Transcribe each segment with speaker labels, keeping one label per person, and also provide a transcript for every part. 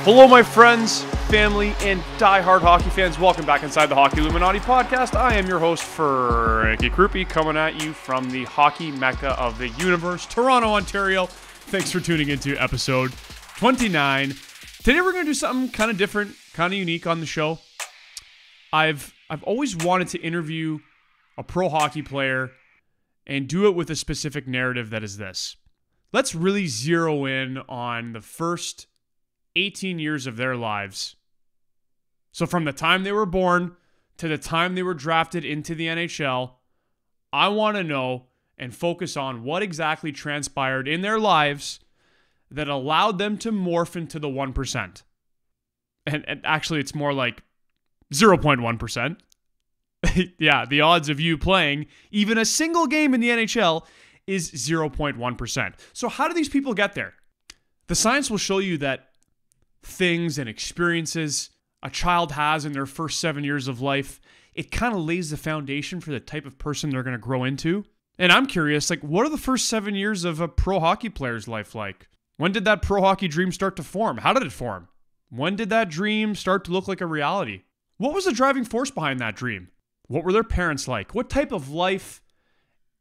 Speaker 1: Hello, my friends, family, and die-hard hockey fans. Welcome back inside the Hockey Illuminati podcast. I am your host, Frank Crupi, coming at you from the hockey mecca of the universe, Toronto, Ontario. Thanks for tuning into episode 29. Today we're going to do something kind of different, kind of unique on the show. I've always wanted to interview a pro hockey player and do it with a specific narrative that is this. Let's really zero in on the first 18 years of their lives. So from the time they were born to the time they were drafted into the NHL, I want to know and focus on what exactly transpired in their lives that allowed them to morph into the 1%. And actually, it's more like 0.1%. Yeah, the odds of you playing even a single game in the NHL is 0.1%. So how do these people get there? The science will show you that things and experiences a child has in their first 7 years of life, it kind of lays the foundation for the type of person they're going to grow into. And I'm curious, what are the first 7 years of a pro hockey player's life like? When did that pro hockey dream start to form? How did it form? When did that dream start to look like a reality? What was the driving force behind that dream? What were their parents like? What type of life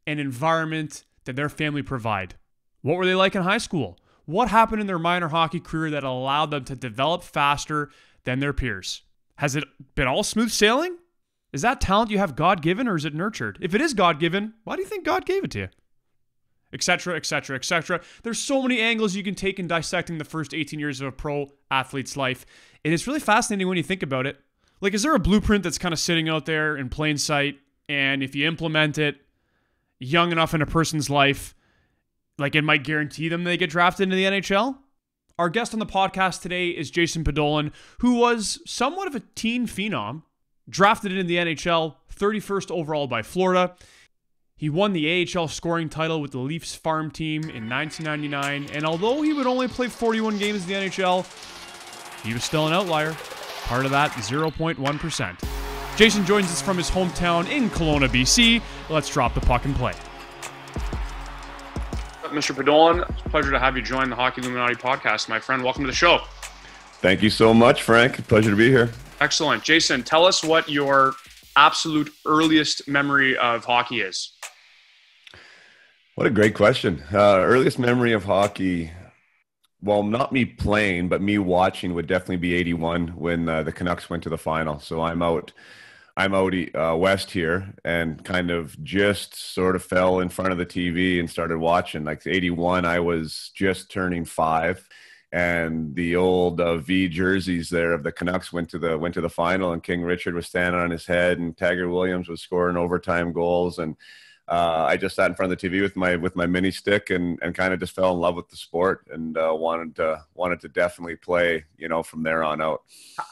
Speaker 1: and environment did their family provide? What were they like in high school? What happened in their minor hockey career that allowed them to develop faster than their peers? Has it been all smooth sailing? Is that talent you have God-given, or is it nurtured? If it is God-given, why do you think God gave it to you? Etc., etc., etc. There's so many angles you can take in dissecting the first 18 years of a pro athlete's life. And it's really fascinating when you think about it. Is there a blueprint that's kind of sitting out there in plain sight, and if you implement it young enough in a person's life, it might guarantee them they get drafted into the NHL? Our guest on the podcast today is Jason Podollan, who was somewhat of a teen phenom, drafted into the NHL 31st overall by Florida. He won the AHL scoring title with the Leafs farm team in 1999, and although he would only play 41 games in the NHL, he was still an outlier, part of that 0.1%. Jason joins us from his hometown in Kelowna, BC. Let's drop the puck and play. Mr. Podollan, it's a pleasure to have you join the Hockey Illuminati podcast, my friend. Welcome to the show.
Speaker 2: Thank you so much, Frank. Pleasure to be here.
Speaker 1: Excellent. Jason, tell us what your absolute earliest memory of hockey is.
Speaker 2: What a great question. Earliest memory of hockey, well, not me playing, but me watching would definitely be 81 when the Canucks went to the final. So I'm out west here and kind of just sort of fell in front of the TV and started watching. 81, I was just turning 5, and the old V jerseys there of the Canucks went to the final, and King Richard was standing on his head, and Taggart Williams was scoring overtime goals, and I just sat in front of the TV with my mini stick and kind of just fell in love with the sport and wanted to definitely play, from there on out.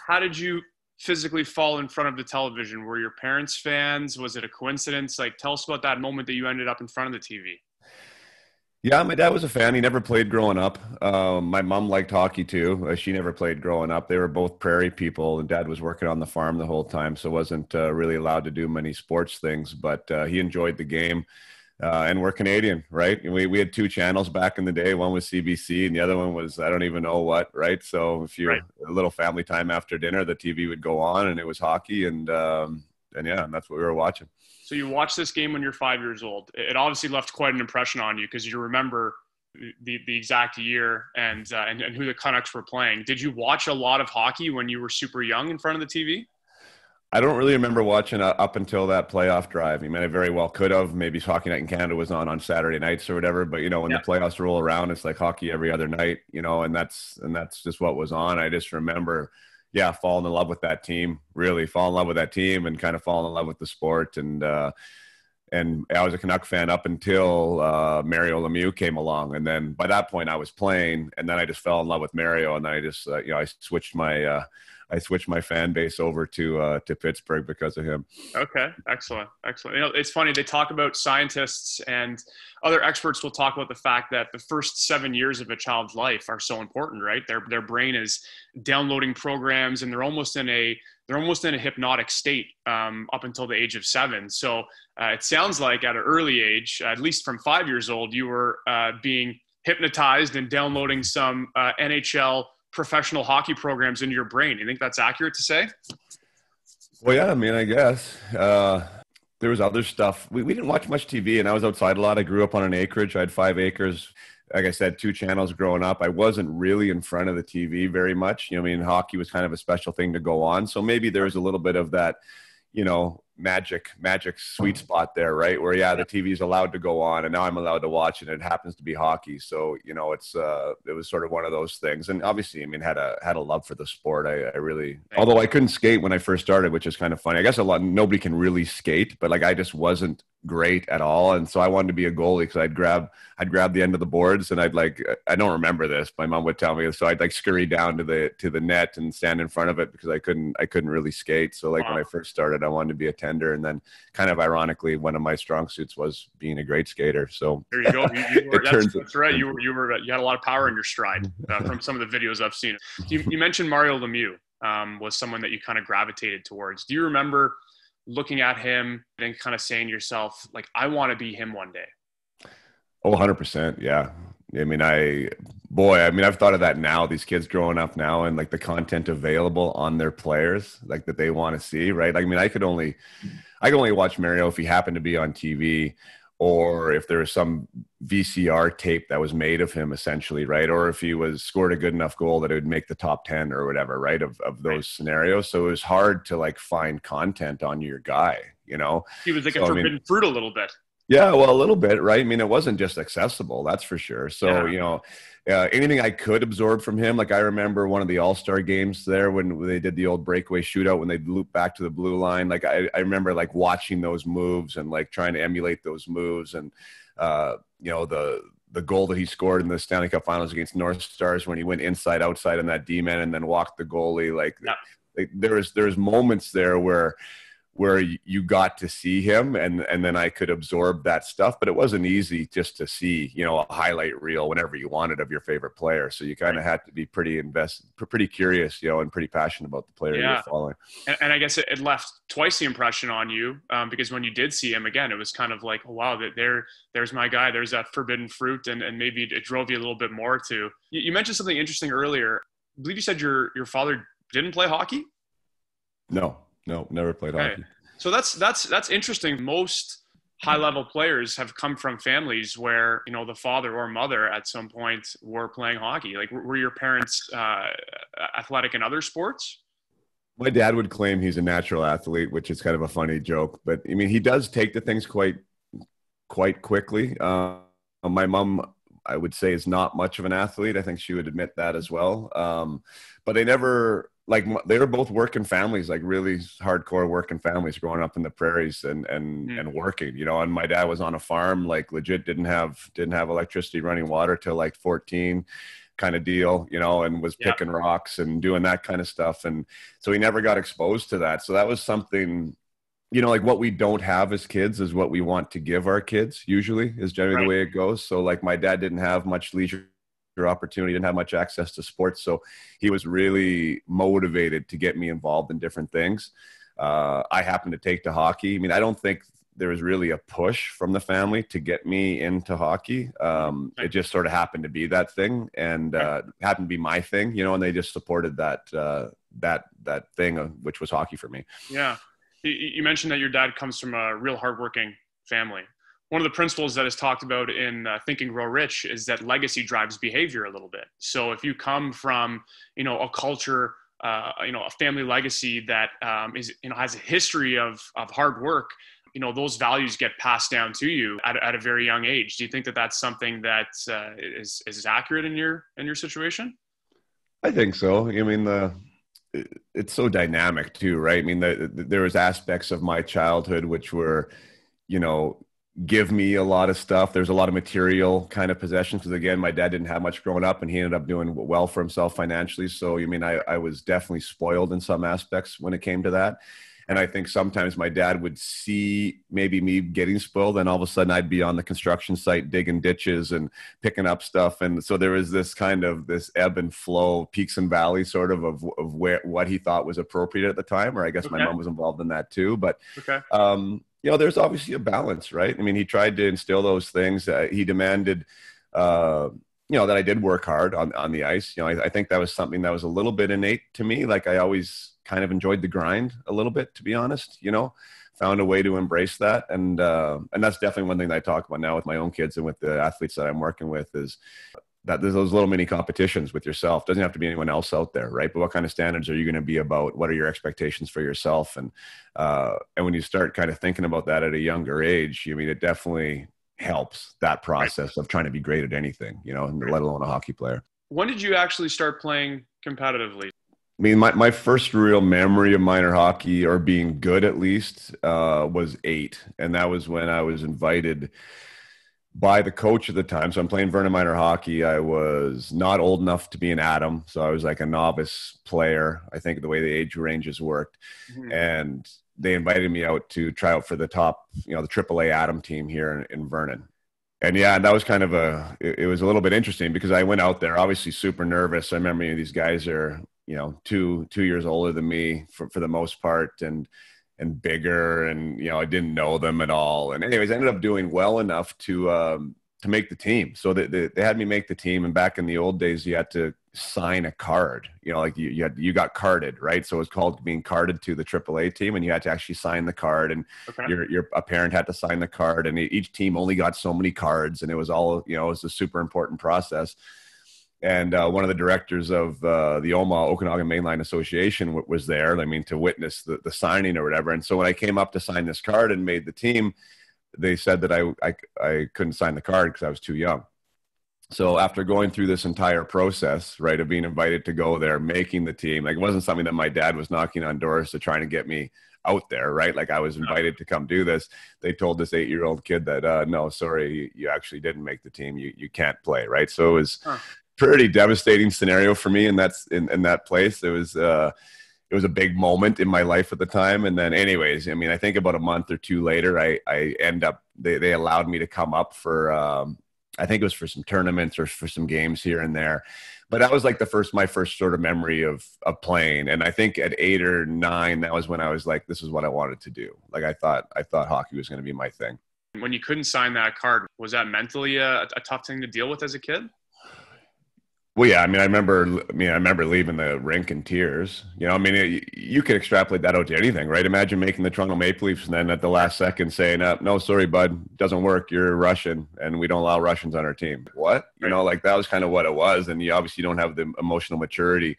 Speaker 1: How did you physically fall in front of the television? Were your parents fans? Was it a coincidence? Tell us about that moment that you ended up in front of the TV.
Speaker 2: Yeah, my dad was a fan. He never played growing up. My mom liked hockey too. She never played growing up. They were both prairie people, and Dad was working on the farm the whole time, so wasn't really allowed to do many sports things, but he enjoyed the game. And we're Canadian, right? And we had 2 channels back in the day. One was CBC and the other one was, I don't even know what, right? So if you're a little family time after dinner, the TV would go on and it was hockey, and that's what we were watching.
Speaker 1: So you watched this game when you're 5 years old. It obviously left quite an impression on you because you remember the exact year and who the Canucks were playing. Did you watch a lot of hockey when you were super young in front of the TV?
Speaker 2: I don't really remember watching up until that playoff drive. I very well could have. Maybe Hockey Night in Canada was on Saturday nights or whatever. But when the playoffs roll around, it's like hockey every other night. And that's just what was on. I just remember, falling in love with that team. Really fall in love with that team and kind of falling in love with the sport. And I was a Canuck fan up until Mario Lemieux came along, and then by that point I was playing, and then I just fell in love with Mario, and then I just I switched my fan base over to Pittsburgh because of him.
Speaker 1: Okay, excellent. It's funny, they talk about scientists and other experts will talk about the fact that the first 7 years of a child's life are so important, right? Their brain is downloading programs, and they're almost in a hypnotic state up until the age of 7. So it sounds like at an early age, at least from 5 years old, you were being hypnotized and downloading some NHL professional hockey programs into your brain. You think that's accurate to say?
Speaker 2: Well, yeah, I mean, I guess there was other stuff. We didn't watch much TV, and I was outside a lot. I grew up on an acreage. I had 5 acres. Like I said, 2 channels growing up. I wasn't really in front of the TV very much. I mean, hockey was kind of a special thing to go on. So maybe there was a little bit of that, magic sweet spot there, right? Where, the TV is allowed to go on, and now I'm allowed to watch it. And it happens to be hockey. So, it was sort of one of those things. And obviously, I mean, had a love for the sport. I really, although I couldn't skate when I first started, which is kind of funny. I guess nobody can really skate, but like, I just wasn't great at all. And so I wanted to be a goalie because I'd grab the end of the boards, and I don't remember this. My mom would tell me. So I'd scurry down to the net and stand in front of it because I couldn't really skate. So when I first started, I wanted to be a tender. And then kind of ironically, one of my strong suits was being a great skater. So
Speaker 1: there you go. That's right. You had a lot of power in your stride from some of the videos I've seen. You mentioned Mario Lemieux was someone that you kind of gravitated towards. Do you remember looking at him and kind of saying to yourself, like, I want to be him one day?
Speaker 2: Oh, 100%. Yeah. I mean, I've thought of that now, these kids growing up now, and like the content available on their players, like that they want to see, right? I mean, I could only watch Mario if he happened to be on TV, or if there was some VCR tape that was made of him, essentially, right? Or if he scored a good enough goal that it would make the top 10 or whatever, right? Of those scenarios. So it was hard to find content on your guy, He
Speaker 1: was like a forbidden fruit a little bit.
Speaker 2: Yeah, well, a little bit, right? I mean, it wasn't just accessible, that's for sure. So, anything I could absorb from him, like I remember one of the All-Star games there when they did the old breakaway shootout, when they'd loop back to the blue line. Like I remember watching those moves and trying to emulate those moves. And, the goal that he scored in the Stanley Cup Finals against North Stars when he went inside, outside on that D-man and then walked the goalie. There's moments there where you got to see him and then I could absorb that stuff, but it wasn't easy just to see, a highlight reel whenever you wanted of your favorite player. So you kind of had to be pretty curious, and pretty passionate about the player you're following.
Speaker 1: And I guess it left twice the impression on you because when you did see him again, it was kind of like, oh, wow, there's my guy. There's that forbidden fruit. And maybe it drove you a little bit more to, you mentioned something interesting earlier. I believe you said your father didn't play hockey?
Speaker 2: No, never played hockey.
Speaker 1: So that's interesting. Most high-level players have come from families where, the father or mother at some point were playing hockey. Like, were your parents athletic in other sports?
Speaker 2: My dad would claim he's a natural athlete, which is kind of a funny joke. But, I mean, he does take to things quite quickly. My mom, I would say, is not much of an athlete. I think she would admit that as well. But they never... they were both working families, really hardcore working families growing up in the prairies and working, and my dad was on a farm, legit didn't have electricity, running water till 14 kind of deal, and was picking rocks and doing that kind of stuff. And so he never got exposed to that. So that was something, what we don't have as kids is what we want to give our kids, usually is generally the way it goes. So my dad didn't have much leisure opportunity, didn't have much access to sports, so he was really motivated to get me involved in different things. I happened to take to hockey. I mean, I don't think there was really a push from the family to get me into hockey. It just sort of happened to be that thing, and happened to be my thing, and they just supported that thing, which was hockey for me.
Speaker 1: Yeah, you mentioned that your dad comes from a real hardworking family. One of the principles that is talked about in Think and Grow Rich is that legacy drives behavior a little bit. So if you come from, a culture, a family legacy that has a history of hard work, those values get passed down to you at a very young age. Do you think that that's something that is accurate in your situation?
Speaker 2: I think so. I mean, it's so dynamic too, right? I mean, there was aspects of my childhood which were, give me a lot of stuff. There's a lot of material kind of possessions because, again, my dad didn't have much growing up and he ended up doing well for himself financially. So, I was definitely spoiled in some aspects when it came to that. And I think sometimes my dad would see maybe me getting spoiled and all of a sudden I'd be on the construction site digging ditches and picking up stuff. And so there was this kind of this ebb and flow, peaks and valleys sort of what he thought was appropriate at the time, or I guess my mom was involved in that too. But, there's obviously a balance, right? I mean, he tried to instill those things. He demanded, that I did work hard on the ice. I think that was something that was a little bit innate to me. Like I always kind of enjoyed the grind a little bit, to be honest, found a way to embrace that. And that's definitely one thing that I talk about now with my own kids and with the athletes that I'm working with is that there's those little mini competitions with yourself. Doesn't have to be anyone else out there, right? But what kind of standards are you going to be about? What are your expectations for yourself? And when you start kind of thinking about that at a younger age, it definitely helps that process of trying to be great at anything, let alone a hockey player.
Speaker 1: When did you actually start playing competitively?
Speaker 2: I mean, my first real memory of minor hockey, or being good at least, was 8. And that was when I was invited by the coach at the time. So I'm playing Vernon minor hockey. I was not old enough to be an Atom. So I was like a novice player, I think, the way the age ranges worked. Mm-hmm. And they invited me out to try out for the top, the AAA Atom team here in Vernon. And yeah, that was kind of it was a little bit interesting because I went out there, obviously super nervous. I remember these guys are, 2 years older than me for the most part, and bigger, and I didn't know them at all. And anyways, I ended up doing well enough to make the team. So they had me make the team. And back in the old days, you had to sign a card. Like you got carded, right? So it was called being carded to the AAA team, and you had to actually sign the card. And a parent had to sign the card, and each team only got so many cards, and it was all it was a super important process. And one of the directors of the Okanagan Mainline Association was there, to witness the signing or whatever. And so when I came up to sign this card and made the team, they said that I couldn't sign the card because I was too young. So after going through this entire process, right, of being invited to go there, making the team, like it wasn't something that my dad was knocking on doors to try to get me out there, right? Like I was invited to come do this. They told this 8-year-old kid that, no, sorry, you actually didn't make the team. You can't play, right? So it was pretty devastating scenario for me. And that's in that place. It was a big moment in my life at the time. And then anyways, I think about a month or two later, I end up, they allowed me to come up for, I think it was for some tournaments or for some games here and there. But that was like my first sort of memory of playing. And I think at 8 or 9, that was when I was like, this is what I wanted to do. Like I thought hockey was going to be my thing.
Speaker 1: When you couldn't sign that card, was that mentally a tough thing to deal with as a kid?
Speaker 2: Well, yeah, I remember leaving the rink in tears. You could extrapolate that out to anything, right? Imagine making the Toronto Maple Leafs and then at the last second saying, no, sorry, bud, doesn't work. You're Russian and we don't allow Russians on our team. What? Like that was kind of what it was. And you obviously don't have the emotional maturity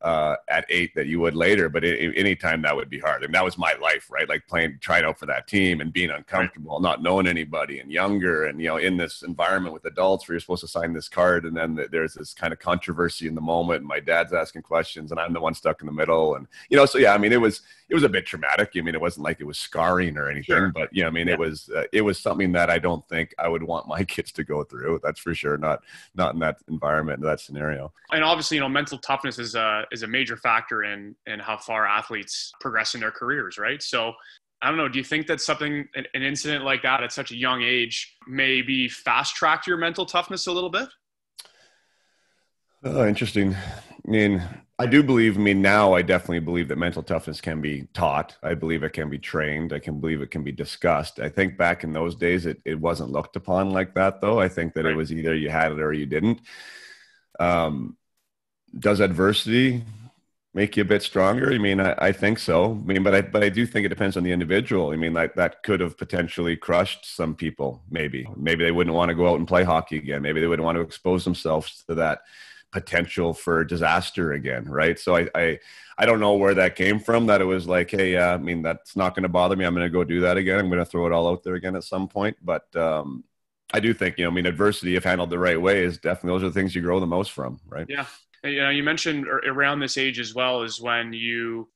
Speaker 2: at 8 that you would later, but anytime that would be hard. And that was my life, right? Like trying out for that team and being uncomfortable, not knowing anybody and younger and, in this environment with adults where you're supposed to sign this card. And then there's this kind of controversy in the moment. And my dad's asking questions and I'm the one stuck in the middle. And, so yeah, it was a bit traumatic. It wasn't like it was scarring or anything, but it was something that I don't think I would want my kids to go through. That's for sure. Not in that environment, in that scenario.
Speaker 1: And obviously, mental toughness is a major factor in how far athletes progress in their careers, right? So I don't know, do you think that an incident like that at such a young age maybe fast-tracked your mental toughness a little bit?
Speaker 2: Oh, interesting. I do believe, now I definitely believe that mental toughness can be taught. I believe it can be trained. I can believe it can be discussed. I think back in those days, it wasn't looked upon like that, though. I think that It was either you had it or you didn't. Does adversity make you a bit stronger? I think so. But I do think it depends on the individual. That could have potentially crushed some people. Maybe they wouldn't want to go out and play hockey again. Maybe they wouldn't want to expose themselves to that potential for disaster again, right? So I don't know where that came from, that it was like, hey, that's not going to bother me. I'm going to go do that again. I'm going to throw it all out there again at some point. But I do think, adversity, if handled the right way, is definitely, those are the things you grow the most from, right?
Speaker 1: Yeah. You mentioned around this age as well is when you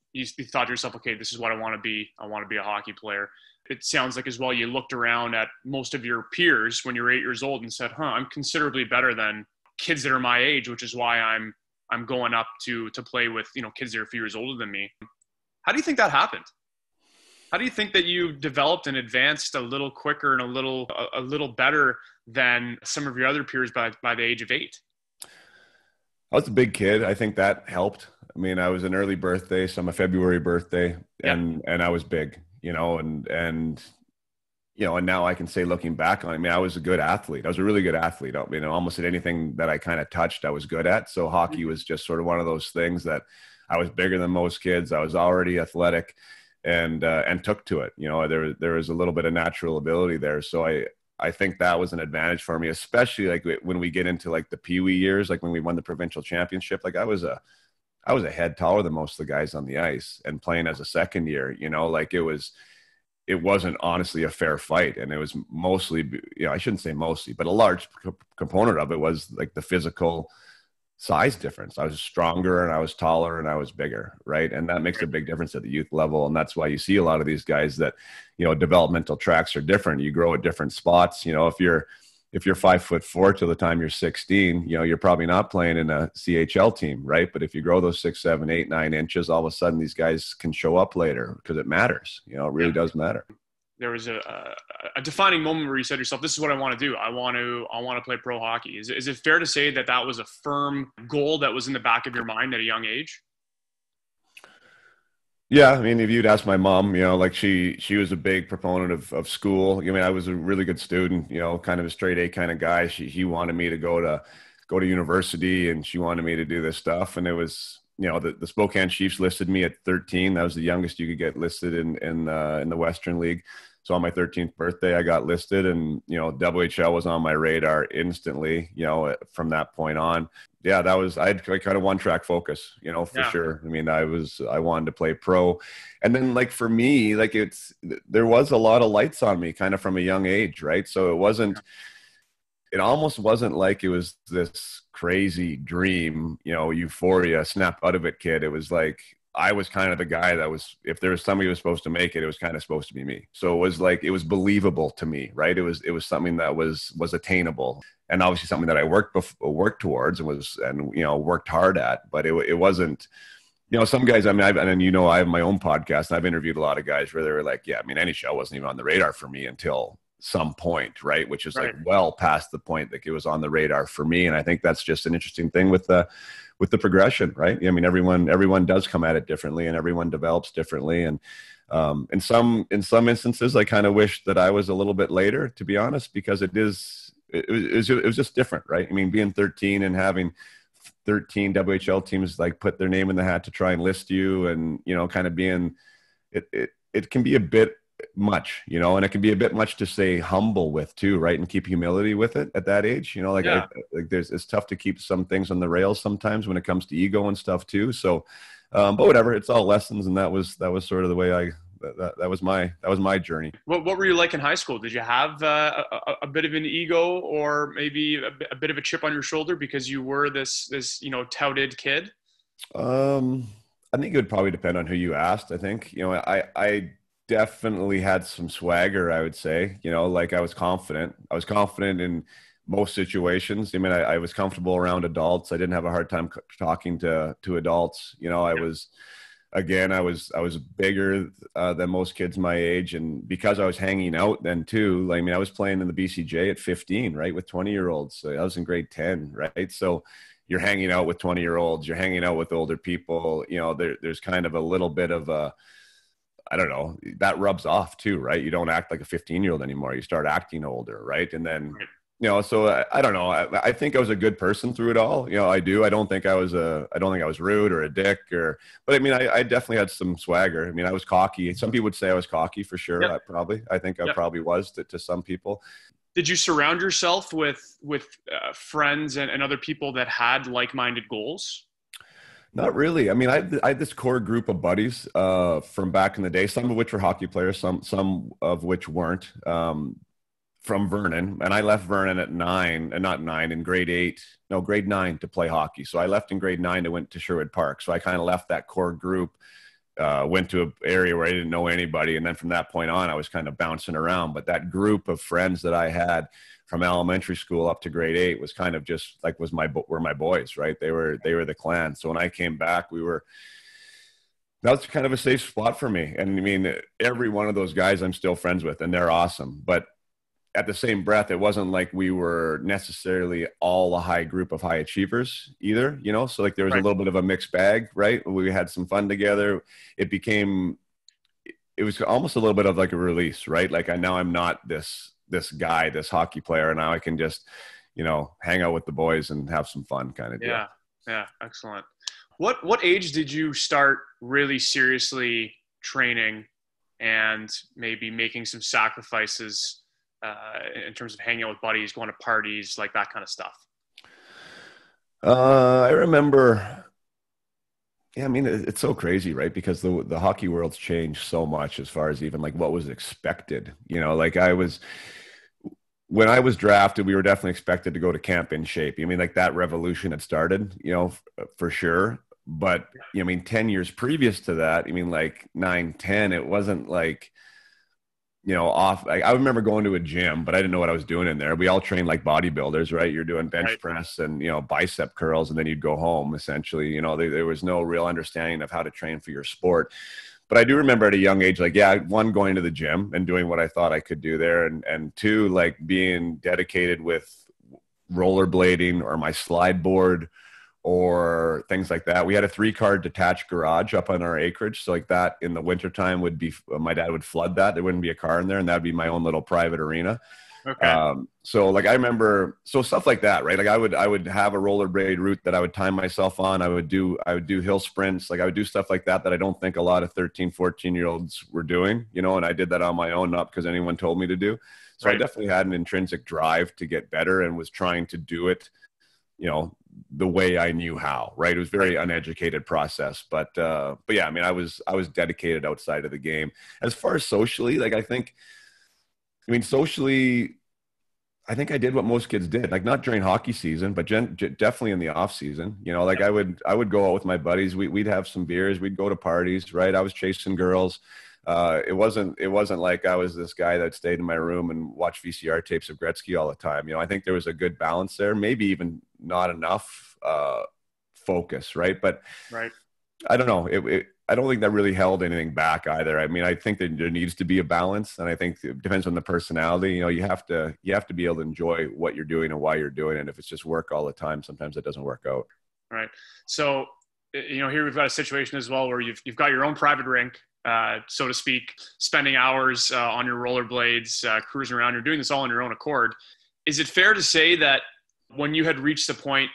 Speaker 1: thought to yourself, okay, this is what I want to be. I want to be a hockey player. It sounds like as well you looked around at most of your peers when you were 8 years old and said, I'm considerably better than kids that are my age, which is why I'm going up to play with, kids that are a few years older than me. How do you think that happened? How do you think that you developed and advanced a little quicker and a little better than some of your other peers by the age of 8?
Speaker 2: I was a big kid. I think that helped. I was an early birthday, so I'm a February birthday, and I was big, and and now I can say, looking back on it, I mean, I was a good athlete. I was a really good athlete. Almost at anything that I kind of touched, I was good at. So hockey was just sort of one of those things that I was bigger than most kids. I was already athletic and took to it. There was a little bit of natural ability there. So I think that was an advantage for me, especially like when we get into like the Pee-wee years, like when we won the provincial championship. Like I was a head taller than most of the guys on the ice, and playing as a second year, like it wasn't honestly a fair fight. And it was mostly, I shouldn't say mostly, but a large component of it was like the physical size difference. I was stronger and I was taller and I was bigger, right? And that makes a big difference at the youth level. And that's why you see a lot of these guys that, developmental tracks are different. You grow at different spots. If you're 5'4" till the time you're 16, you're probably not playing in a CHL team, right? But if you grow those 6, 7, 8, 9 inches, all of a sudden these guys can show up later because it matters. It really does matter.
Speaker 1: There was a defining moment where you said to yourself, this is what I want to do. I want to play pro hockey. Is it fair to say that was a firm goal that was in the back of your mind at a young age?
Speaker 2: Yeah. I mean, if you'd ask my mom, like she was a big proponent of school. I mean, I was a really good student, kind of a straight A kind of guy. He wanted me to go to university, and she wanted me to do this stuff. And it was, the Spokane Chiefs listed me at 13. That was the youngest you could get listed in the Western League. So on my 13th birthday, I got listed, and, WHL was on my radar instantly, from that point on. Yeah, I had kind of one track focus, for sure. I mean, I wanted to play pro. And then like, for me, like there was a lot of lights on me kind of from a young age. Right. So it almost wasn't like it was this crazy dream, euphoria, snap out of it kid. It was like, I was kind of the guy that was, if there was somebody who was supposed to make it, it was kind of supposed to be me. So it was like, it was believable to me, right? It was something that was attainable, and obviously something that I worked towards and worked hard at, but it wasn't, some guys, I mean, I have my own podcast, and I've interviewed a lot of guys where they were like, yeah, I mean, NHL wasn't even on the radar for me until some point, right? Which is like well past the point that it was on the radar for me. And I think that's just an interesting thing with the progression, right? I mean, everyone does come at it differently, and everyone develops differently. And in some instances, I kind of wish that I was a little bit later, to be honest, because it was just different, right? I mean, being 13 and having 13 WHL teams like put their name in the hat to try and list you, and kind of being it can be a bit much, and it can be a bit much to stay humble with too, right? And keep humility with it at that age, it's tough to keep some things on the rails sometimes when it comes to ego and stuff too. So, but whatever, it's all lessons, and that was sort of the way that was my journey.
Speaker 1: What were you like in high school? Did you have a bit of an ego, or maybe a bit of a chip on your shoulder because you were this touted kid?
Speaker 2: I think it would probably depend on who you asked. I think, I definitely had some swagger, I would say. Like I was confident in most situations. I mean, I was comfortable around adults. I didn't have a hard time talking to adults. I was bigger than most kids my age, and because I was hanging out then too, I mean, I was playing in the BCJ at 15, right, with 20-year-olds. So I was in grade 10, right? So you're hanging out with 20-year-olds, you're hanging out with older people. There's kind of a little bit of a, I don't know, that rubs off too, right? You don't act like a 15-year-old anymore. You start acting older, right? And then, so I don't know. I think I was a good person through it all. I do. I don't think I was rude or a dick, but I mean, I definitely had some swagger. I mean, I was cocky. Some people would say I was cocky for sure. Yep. I think I probably was to some people.
Speaker 1: Did you surround yourself with friends and other people that had like-minded goals?
Speaker 2: Not really. I mean, I had this core group of buddies from back in the day, some of which were hockey players, some of which weren't, from Vernon. And I left Vernon at grade 9 to play hockey. So I left in grade 9 and went to Sherwood Park. So I kind of left that core group, went to an area where I didn't know anybody. And then from that point on, I was kind of bouncing around. But that group of friends that I had from elementary school up to grade 8 was kind of just like were my boys, right? They were the clan. So when I came back, that was kind of a safe spot for me. And I mean, every one of those guys I'm still friends with, and they're awesome. But at the same breath, it wasn't like we were necessarily all a high group of high achievers either, So like there was a little bit of a mixed bag, right? We had some fun together. It became it was almost a little bit of like a release, right? Like now I'm not this guy, this hockey player. Now I can just, hang out with the boys and have some fun kind of deal.
Speaker 1: Yeah. Yeah. Excellent. What age did you start really seriously training and maybe making some sacrifices in terms of hanging out with buddies, going to parties, like that kind of stuff?
Speaker 2: I remember, yeah, I mean, it's so crazy, right? Because the hockey world's changed so much as far as even like what was expected. Like when I was drafted, we were definitely expected to go to camp in shape. I mean, like that revolution had started, for sure. But, 10 years previous to that, like 9, 10, it wasn't like, off. I remember going to a gym, but I didn't know what I was doing in there. We all trained like bodybuilders, right? You're doing bench press and, bicep curls, and then you'd go home essentially. There was no real understanding of how to train for your sport. But I do remember at a young age, like, yeah, one, going to the gym and doing what I thought I could do there. And two, like being dedicated with rollerblading or my slide board or things like that. We had a 3-car detached garage up on our acreage. So like that in the wintertime would be, my dad would flood that. There wouldn't be a car in there, and that'd be my own little private arena.
Speaker 1: Okay.
Speaker 2: So like I remember, so stuff like that, right? Like I would have a rollerblade route that I would time myself on. I would do hill sprints. Like I would do stuff like that I don't think a lot of 13, 14-year-olds were doing, and I did that on my own, not because anyone told me to do. So I definitely had an intrinsic drive to get better and was trying to do it, the way I knew how, right? It was very uneducated process, but yeah, I mean, I was dedicated outside of the game. As far as socially, like socially, I think I did what most kids did, like not during hockey season, but definitely in the off season. Like I would go out with my buddies. We'd have some beers. We'd go to parties, right? I was chasing girls. It wasn't like I was this guy that stayed in my room and watched VCR tapes of Gretzky all the time. I think there was a good balance there, maybe even not enough focus, right? But I don't know. I don't think that really held anything back either. I mean, I think that there needs to be a balance, and I think it depends on the personality. You have to be able to enjoy what you're doing and why you're doing it. And if it's just work all the time, sometimes it doesn't work out.
Speaker 1: Right. So, here we've got a situation as well where you've got your own private rink, so to speak, spending hours on your rollerblades, cruising around. You're doing this all on your own accord. Is it fair to say that when you had reached the point,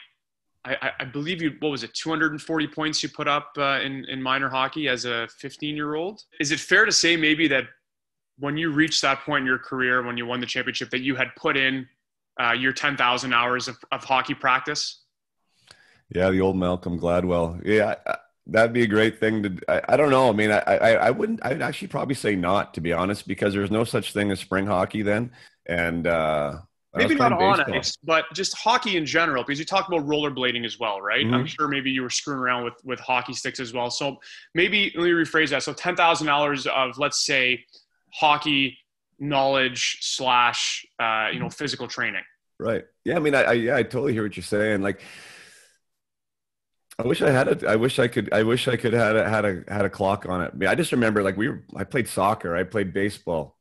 Speaker 1: I believe what was it, 240 points you put up in minor hockey as a 15-year-old? Is it fair to say maybe that when you reached that point in your career, when you won the championship, that you had put in your 10,000 hours of hockey practice?
Speaker 2: Yeah, the old Malcolm Gladwell. Yeah, that'd be a great thing to. I don't know. I mean, I wouldn't. I'd actually probably say not, to be honest, because there's no such thing as spring hockey then, and
Speaker 1: maybe not on ice, but just hockey in general, because you talked about rollerblading as well, right? Mm-hmm. I'm sure maybe you were screwing around with hockey sticks as well. So maybe let me rephrase that. So 10,000 hours of, let's say, hockey knowledge / physical training.
Speaker 2: Right. Yeah. I mean, I totally hear what you're saying. Like, I wish I had it. I wish I could had a clock on it. I mean, I just remember like I played soccer. I played baseball.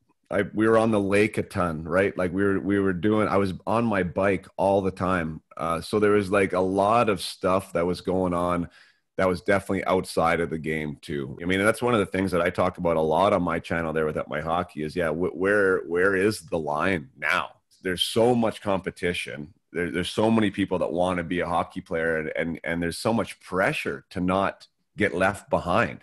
Speaker 2: We were on the lake a ton, right? Like I was on my bike all the time. So there was like a lot of stuff that was going on that was definitely outside of the game too. I mean, that's one of the things that I talk about a lot on my channel there with At My Hockey is, yeah, where is the line now? There's so much competition. There's so many people that want to be a hockey player, and there's so much pressure to not get left behind.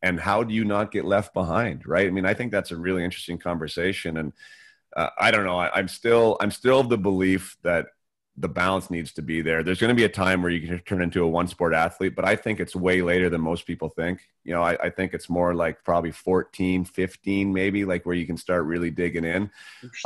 Speaker 2: And how do you not get left behind, right? I mean, I think that's a really interesting conversation. And I don't know. I'm still of the belief that the balance needs to be there. There's going to be a time where you can turn into a one-sport athlete, but I think it's way later than most people think. I think it's more like probably 14, 15, maybe, like where you can start really digging in.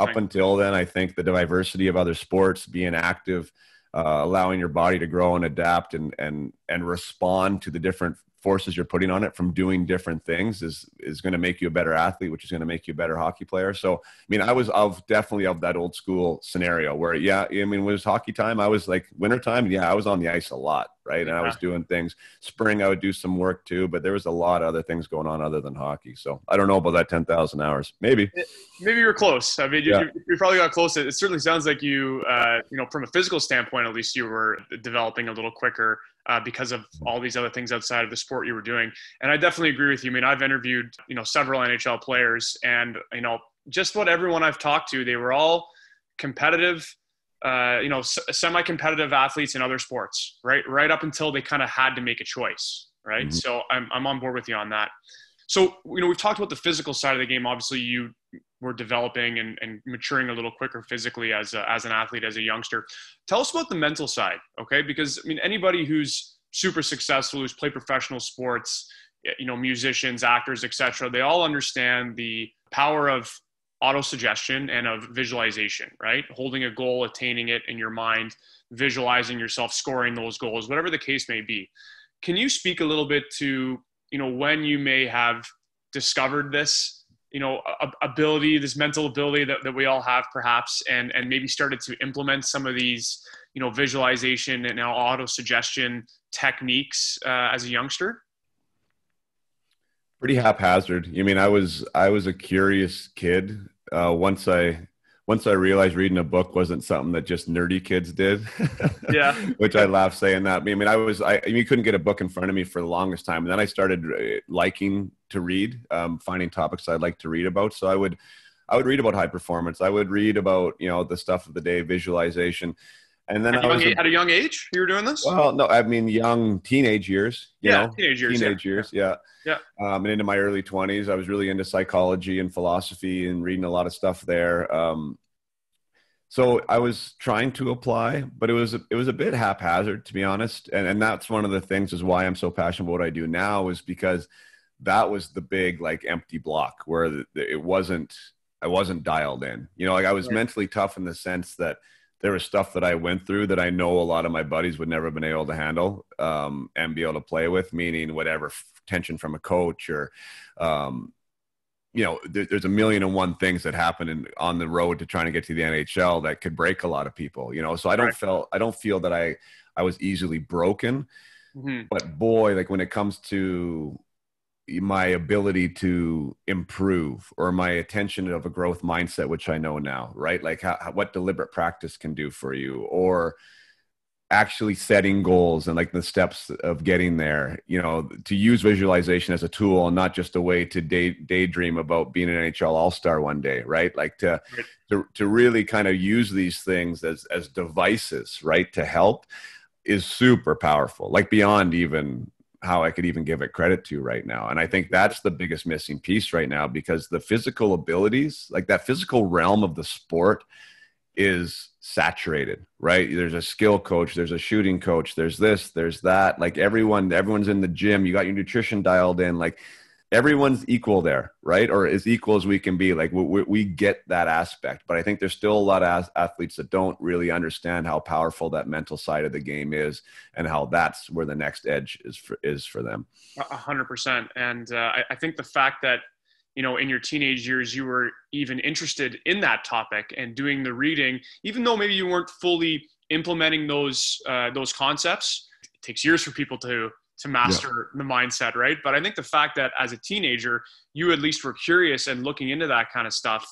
Speaker 2: Up until then, I think the diversity of other sports, being active, allowing your body to grow and adapt and respond to the different forces you're putting on it from doing different things is going to make you a better athlete, which is going to make you a better hockey player. So, I mean, I was definitely of that old school scenario where, yeah, I mean, when it was hockey time, I was like wintertime. Yeah, I was on the ice a lot. Right. And I was doing things. Spring, I would do some work too, but there was a lot of other things going on other than hockey. So I don't know about that 10,000 hours. Maybe
Speaker 1: you're close. I mean, you probably got close. It certainly sounds like you, from a physical standpoint, at least you were developing a little quicker. because of all these other things outside of the sport you were doing. And I definitely agree with you. I mean, I've interviewed, several NHL players, and, just what everyone I've talked to, they were all competitive, semi-competitive athletes in other sports, right? Right up until they kind of had to make a choice, right? Mm-hmm. So I'm on board with you on that. So, we've talked about the physical side of the game. Obviously, you were developing and maturing a little quicker physically as an athlete, as a youngster. Tell us about the mental side, okay? Because, anybody who's super successful, who's played professional sports, musicians, actors, etc., they all understand the power of autosuggestion and of visualization, right? Holding a goal, attaining it in your mind, visualizing yourself scoring those goals, whatever the case may be. Can you speak a little bit to, when you may have discovered this, ability, this mental ability that we all have perhaps, and maybe started to implement some of these, visualization and now autosuggestion techniques as a youngster?
Speaker 2: Pretty haphazard. I was a curious kid. Once I realized reading a book wasn't something that just nerdy kids did.
Speaker 1: Yeah.
Speaker 2: Which I laugh saying that. You couldn't get a book in front of me for the longest time. And then I started liking to read, finding topics I'd like to read about. So I would read about high performance. I would read about, the stuff of the day, visualization. And then
Speaker 1: at a young age, you were doing this?
Speaker 2: Well, no, young teenage years,
Speaker 1: teenage
Speaker 2: years. Yeah.
Speaker 1: Yeah.
Speaker 2: And into my early 20s, I was really into psychology and philosophy and reading a lot of stuff there. So I was trying to apply, but it was a bit haphazard, to be honest. And that's one of the things is why I'm so passionate about what I do now, is because that was the big empty block where I wasn't dialed in. I was mentally tough in the sense that there was stuff that I went through that I know a lot of my buddies would never have been able to handle and be able to play with, meaning whatever tension from a coach or, there's a million and one things that happen on the road to trying to get to the NHL that could break a lot of people, so I don't feel that I was easily broken,
Speaker 1: mm-hmm.
Speaker 2: But boy, when it comes to my ability to improve or my attention of a growth mindset, which I know now, right? What deliberate practice can do for you, or actually setting goals and the steps of getting there, to use visualization as a tool and not just a way to daydream about being an NHL all-star one day, right? To really kind of use these things as devices, right? To help is super powerful, beyond even how I could even give it credit to right now. And I think that's the biggest missing piece right now, because the physical abilities, that physical realm of the sport is saturated, right? There's a skill coach, there's a shooting coach, there's this, there's that. Everyone's in the gym. You got your nutrition dialed in. Everyone's equal there, right? Or as equal as we can be. We get that aspect, but I think there's still a lot of athletes that don't really understand how powerful that mental side of the game is, and how that's where the next edge is for them.
Speaker 1: 100%. And I think the fact that, in your teenage years, you were even interested in that topic and doing the reading, even though maybe you weren't fully implementing those concepts. It takes years for people to master the mindset, right? But I think the fact that as a teenager, you at least were curious and looking into that kind of stuff,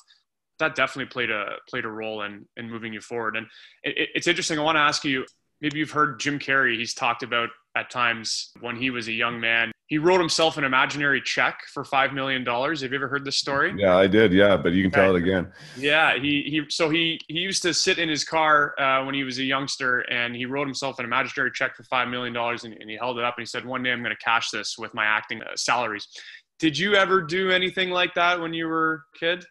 Speaker 1: that definitely played a role in moving you forward. And it's interesting. I want to ask you, maybe you've heard Jim Carrey. He's talked about at times when he was a young man, he wrote himself an imaginary check for $5 million. Have you ever heard this story?
Speaker 2: Yeah, I did. Yeah, but you can tell it again.
Speaker 1: Yeah, he used to sit in his car when he was a youngster, and he wrote himself an imaginary check for $5 million, and he held it up and he said, "One day I'm going to cash this with my acting salaries." Did you ever do anything like that when you were a kid?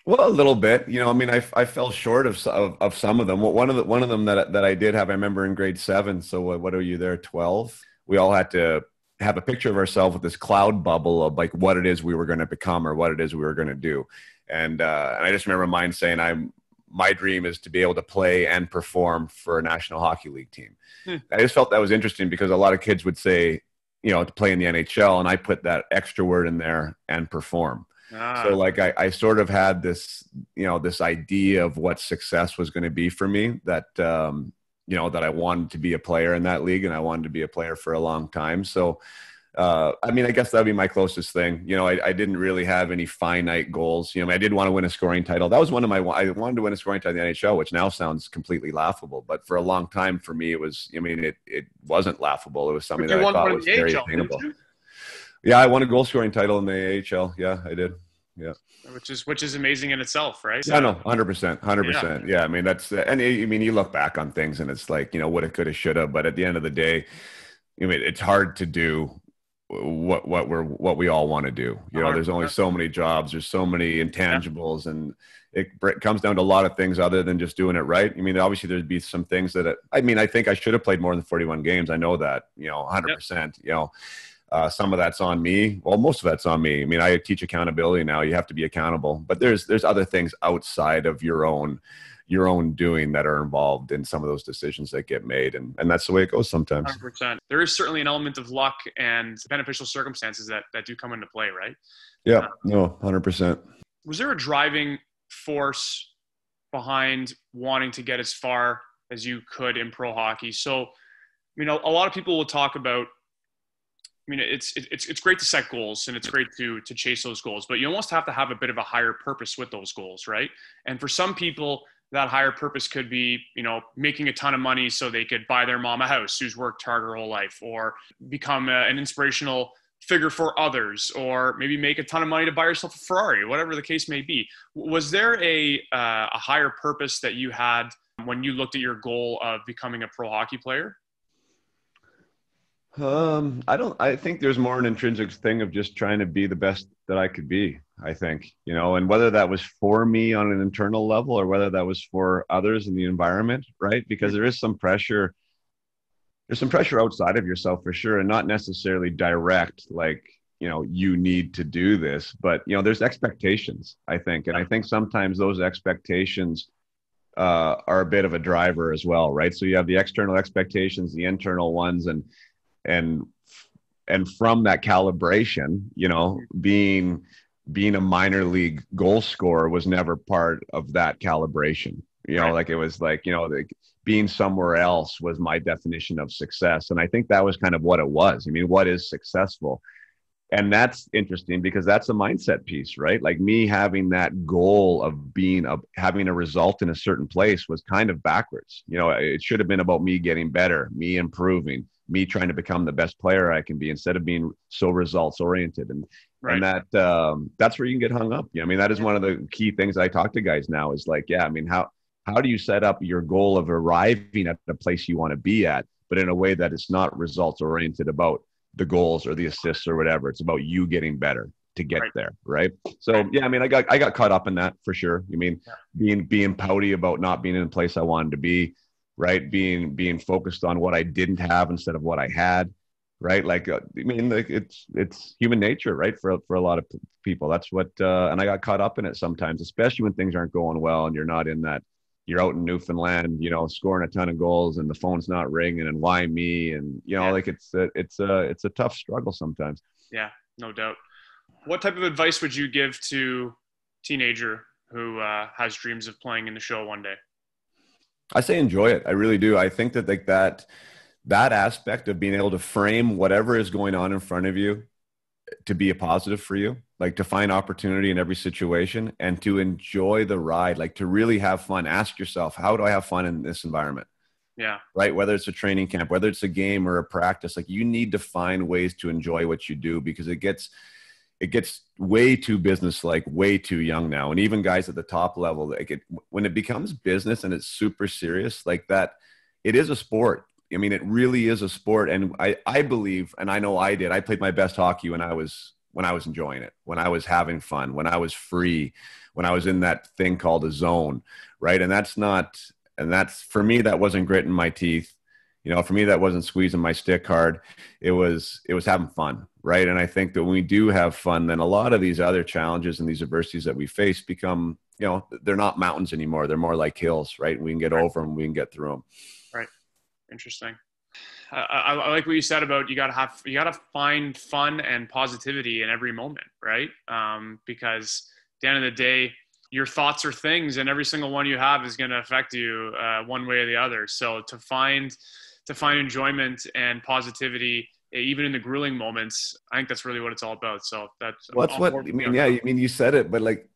Speaker 2: Well, a little bit, I fell short of some of them. One of them that I did have, I remember in grade 7. So what are you there? 12. We all had to have a picture of ourselves with this cloud bubble of what it is we were going to become or what it is we were going to do. And I just remember mine saying, my dream is to be able to play and perform for a National Hockey League team. I just felt that was interesting because a lot of kids would say, to play in the NHL, and I put that extra word in there, and perform. So I sort of had this, this idea of what success was going to be for me, that, that I wanted to be a player in that league, and I wanted to be a player for a long time. So I mean, I guess that'd be my closest thing. I didn't really have any finite goals. I did want to win a scoring title. That was one of I wanted to win a scoring title in the NHL, which now sounds completely laughable. But for a long time, for me, it was, it wasn't laughable. It was something
Speaker 1: But you
Speaker 2: that I
Speaker 1: won
Speaker 2: thought
Speaker 1: one in
Speaker 2: was
Speaker 1: the
Speaker 2: very
Speaker 1: AHL, didn't
Speaker 2: attainable.
Speaker 1: you?
Speaker 2: Yeah, I won a goal scoring title in the AHL. Yeah, I did. Yeah.
Speaker 1: Which is amazing in itself, right?
Speaker 2: Yeah, no, 100%, 100%. Yeah, I mean, and I mean, you look back on things and it's like, woulda, coulda, shoulda, but at the end of the day, it's hard to do what we all want to do. There's only so many jobs, there's so many intangibles, and it comes down to a lot of things other than just doing it right. I mean, obviously there'd be some things that I think I should have played more than 41 games. I know that, 100%. Some of that's on me. Well, most of that's on me. I mean, I teach accountability now. You have to be accountable, but there's other things outside of your own doing that are involved in some of those decisions that get made. And that's the way it goes sometimes.
Speaker 1: 100%. There is certainly an element of luck and beneficial circumstances that do come into play, right?
Speaker 2: Yeah, no, 100%.
Speaker 1: Was there a driving force behind wanting to get as far as you could in pro hockey? So, a lot of people will talk about, it's great to set goals and it's great to chase those goals, but you almost have to have a bit of a higher purpose with those goals, right? And for some people, that higher purpose could be, making a ton of money so they could buy their mom a house who's worked hard her whole life, or become an inspirational figure for others, or maybe make a ton of money to buy yourself a Ferrari, whatever the case may be. Was there a higher purpose that you had when you looked at your goal of becoming a pro hockey player?
Speaker 2: I think there's more an intrinsic thing of just trying to be the best that I could be, I think, and whether that was for me on an internal level or whether that was for others in the environment, right? Because there is some pressure. There's some pressure outside of yourself for sure, and not necessarily direct, like, you need to do this, but, there's expectations, I think. And I think sometimes those expectations are a bit of a driver as well, right? So you have the external expectations, the internal ones, and from that calibration, being a minor league goal scorer was never part of that calibration.
Speaker 1: Right.
Speaker 2: Like it was like, like being somewhere else was my definition of success. And I think that was kind of what it was. I mean, what is successful? And that's interesting because that's a mindset piece, right? Like me having that goal of having a result in a certain place was kind of backwards. It should have been about me getting better, me improving, me trying to become the best player I can be, instead of being so results oriented. And
Speaker 1: Right.
Speaker 2: And that's where you can get hung up. That is one of the key things I talk to guys now is like, how do you set up your goal of arriving at the place you want to be at, but in a way that it's not results oriented about the goals or the assists or whatever. It's about you getting better to get there. Right. So, I got caught up in that for sure. Being pouty about not being in the place I wanted to be, right. Being focused on what I didn't have instead of what I had. Right. Like, it's human nature, right. For a lot of people, that's what, and I got caught up in it sometimes, especially when things aren't going well and you're not in that. You're out in Newfoundland, scoring a ton of goals and the phone's not ringing and why me? And, like it's a tough struggle sometimes.
Speaker 1: Yeah, no doubt. What type of advice would you give to a teenager who has dreams of playing in the show one day?
Speaker 2: I say enjoy it. I really do. I think that like that aspect of being able to frame whatever is going on in front of you to be a positive for you, like to find opportunity in every situation and to enjoy the ride, like to really have fun. Ask yourself, how do I have fun in this environment?
Speaker 1: Yeah.
Speaker 2: Right. Whether it's a training camp, whether it's a game or a practice, like you need to find ways to enjoy what you do because it gets way too business-like, way too young now. And even guys at the top level, when it becomes business and it's super serious like that, it is a sport. I mean, it really is a sport. And I believe, and I know I played my best hockey when I was enjoying it, when I was having fun, when I was free, when I was in that thing called a zone. Right. And that's for me, that wasn't gritting my teeth. For me, that wasn't squeezing my stick hard. It was having fun. Right. And I think that when we do have fun, then a lot of these other challenges and these adversities that we face become, they're not mountains anymore. They're more like hills. Right. We can get over them. We can get through them.
Speaker 1: Right. Interesting. I like what you said about you gotta find fun and positivity in every moment, right? Because at the end of the day, your thoughts are things, and every single one you have is going to affect you one way or the other. So to find enjoyment and positivity even in the grueling moments, I think that's really what it's all about. So
Speaker 2: Well, that's what I mean. Yeah, I mean, you said it, but like,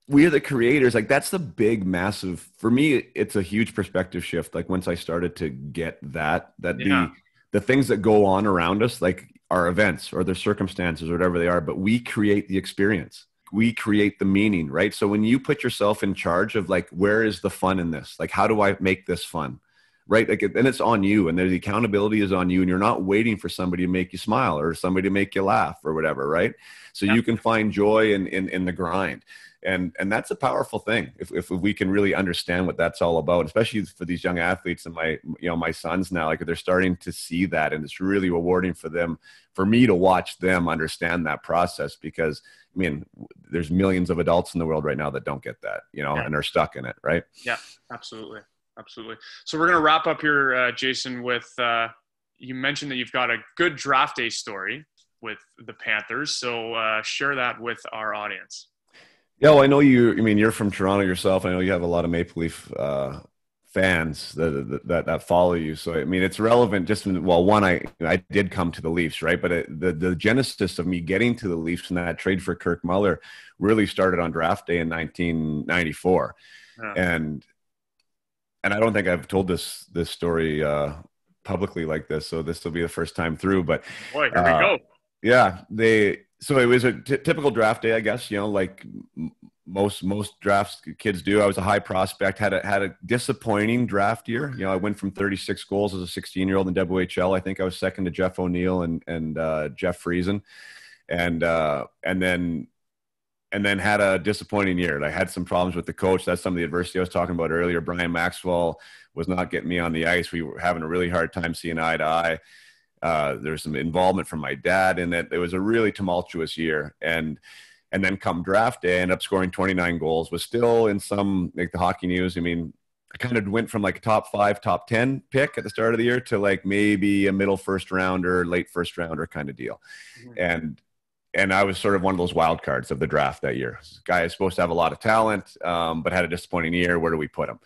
Speaker 2: we are the creators. Like, that's the big, massive, for me, it's a huge perspective shift. Like, once I started to get that
Speaker 1: yeah,
Speaker 2: the things that go on around us, like our events or their circumstances or whatever they are, but we create the experience. We create the meaning, right? So when you put yourself in charge of like, where is the fun in this? Like, how do I make this fun? Right? Like, then it's on you, and the accountability is on you, and you're not waiting for somebody to make you smile or somebody to make you laugh or whatever, right? So you can find joy in the grind. And that's a powerful thing if we can really understand what that's all about, especially for these young athletes and my sons now, like they're starting to see that, and it's really rewarding for them, for me to watch them understand that process, because I mean, there's millions of adults in the world right now that don't get that, and are stuck in it. Right.
Speaker 1: Yeah, absolutely. Absolutely. So we're going to wrap up here, Jason, with, you mentioned that you've got a good draft day story with the Panthers. So share that with our audience.
Speaker 2: Yeah, well, I know you're from Toronto yourself. I know you have a lot of Maple Leaf fans that follow you. So, I mean, it's relevant just one, I did come to the Leafs, right? But the genesis of me getting to the Leafs and that trade for Kirk Muller really started on draft day in 1994. Yeah. And I don't think I've told this story publicly like this, so this will be the first time through. But
Speaker 1: boy, here we go.
Speaker 2: Yeah, so it was a typical draft day, I guess. Like most drafts kids do. I was a high prospect. Had a disappointing draft year. I went from 36 goals as a 16-year-old in WHL. I think I was second to Jeff O'Neill and Jeff Friesen, and then had a disappointing year. I had some problems with the coach. That's some of the adversity I was talking about earlier. Brian Maxwell was not getting me on the ice. We were having a really hard time seeing eye to eye. There was some involvement from my dad in it. It was a really tumultuous year. And then come draft day, I ended up scoring 29 goals, was still in some, like the Hockey News. I mean, I kind of went from like a top 5, top 10 pick at the start of the year to like maybe a middle first rounder, late first rounder kind of deal. Mm-hmm. And I was sort of one of those wild cards of the draft that year. This guy is supposed to have a lot of talent, but had a disappointing year. Where do we put him?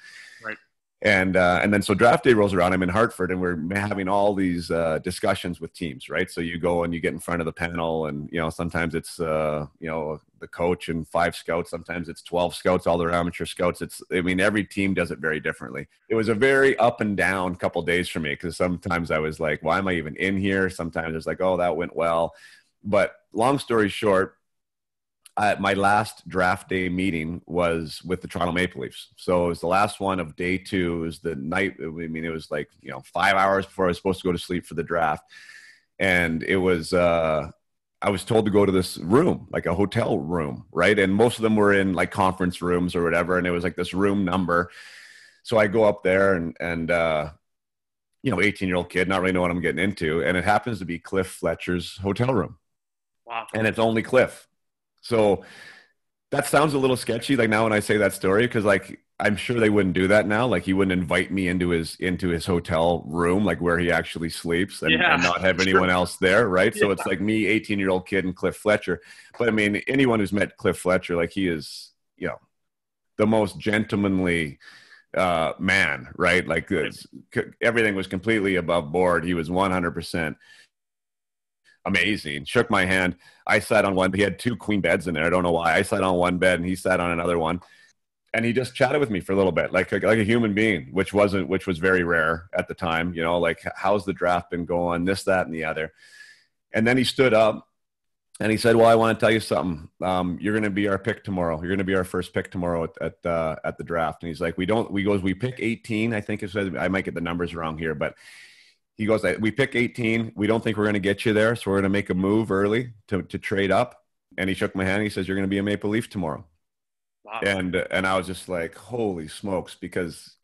Speaker 1: Right.
Speaker 2: And then so draft day rolls around. I'm in Hartford, and we're having all these discussions with teams, right? So you go and you get in front of the panel, and sometimes it's the coach and 5 scouts. Sometimes it's 12 scouts, all their amateur scouts. Every team does it very differently. It was a very up and down couple days for me, because sometimes I was like, why am I even in here? Sometimes it's like, oh, that went well. But long story short, my last draft day meeting was with the Toronto Maple Leafs. So it was the last one of day 2. It was the night. It was like 5 hours before I was supposed to go to sleep for the draft, and it was I was told to go to this room, like a hotel room, right? And most of them were in like conference rooms or whatever, and it was like this room number. So I go up there and 18-year-old kid, not really know what I'm getting into, and it happens to be Cliff Fletcher's hotel room.
Speaker 1: Wow.
Speaker 2: And it's only Cliff. So that sounds a little sketchy, like now when I say that story, because like I'm sure they wouldn't do that now. Like he wouldn't invite me into his hotel room, like where he actually sleeps, and not have anyone else there, right? Yeah. So it's like me, 18-year-old kid, and Cliff Fletcher. But I mean, anyone who's met Cliff Fletcher, like he is, the most gentlemanly man, right? Like everything was completely above board. He was 100% amazing. Shook my hand. I sat on one. He had 2 queen beds in there. I don't know why. I sat on one bed and he sat on another one. And he just chatted with me for a little bit, like a human being, which was very rare at the time. Like how's the draft been going? This, that, and the other. And then he stood up and he said, "Well, I want to tell you something. You're going to be our pick tomorrow. You're going to be our first pick tomorrow at the draft." And he's like, we pick 18. I think it said, I might get the numbers wrong here, but he goes, "We pick 18. We don't think we're going to get you there. So we're going to make a move early to trade up." And he shook my hand. He says, "You're going to be a Maple Leaf tomorrow." Wow. And I was just like, holy smokes, because,